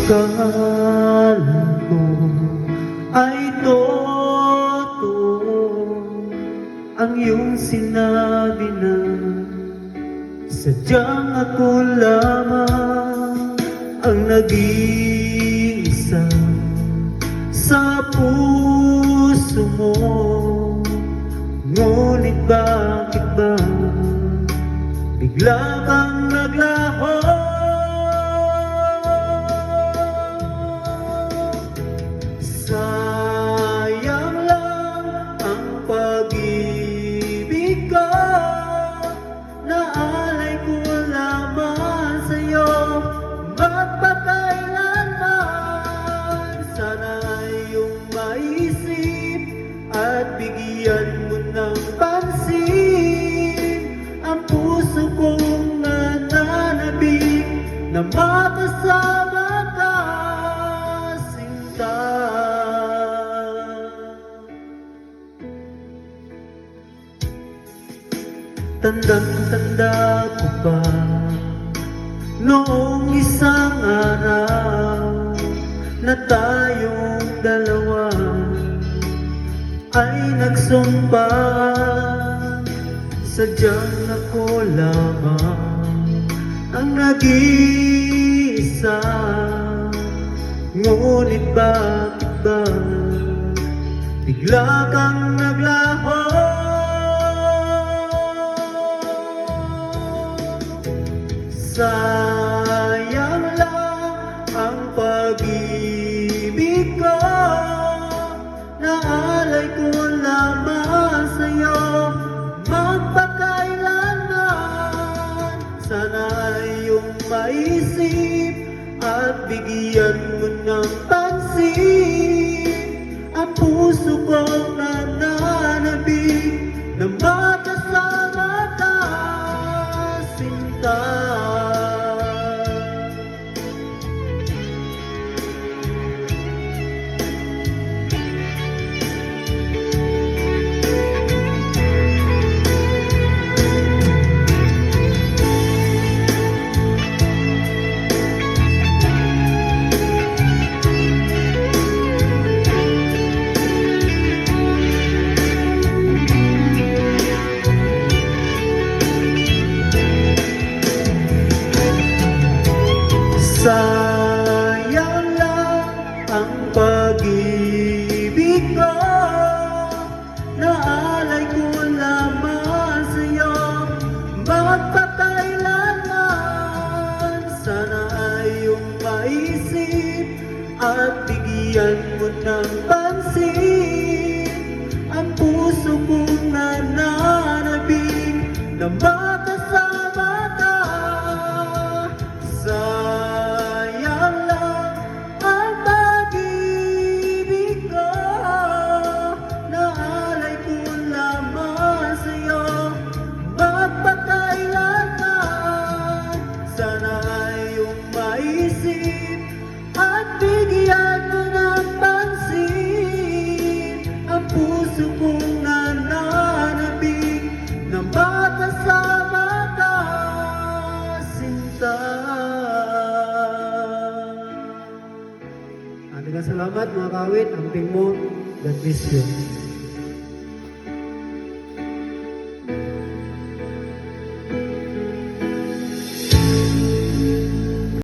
Akala ko ay totoo ang iyong sinabi na sadyang ako lamang ang nag-iisa sa puso mo. Ngunit bakit ba bigla kang naglaho? Sayang lang ang pag-ibig ko, naalay ko lamang sa'yo magpakailanman. Sana iyong maisip at bigyan mo ng pansin ang puso kong nananabik na makasama ka, sinta. Tandang-tanda ko pa noong isang araw na tayong dalawa ay nagsumpa. Sadyang ako lamang ang nag-iisa. Ngunit bakit ba bigla kang naglaho? Sayang lang ang pag-ibig ko, naalay ko lamang sa'yo magpakailanman. Sana iyong maisip at bigyan mo ng pansin ang puso kong nananabik na makasama ka, sinta. Sayang lang ang pag-ibig ko, naalay ko lamang sa'yo magpakailanman. Sana iyong maisip at bigyan mo ng pansin ang puso kong nananabik na makasama ka. Sayang lang ang pag-ibig ko, naalay ko lamang sa'yo magpakailanman. Sana iyong maisip at bigyan mo ng pansin ang puso kong nananabik na makasama ka, sinta. Salamat mga kawit, amping mo. God bless you.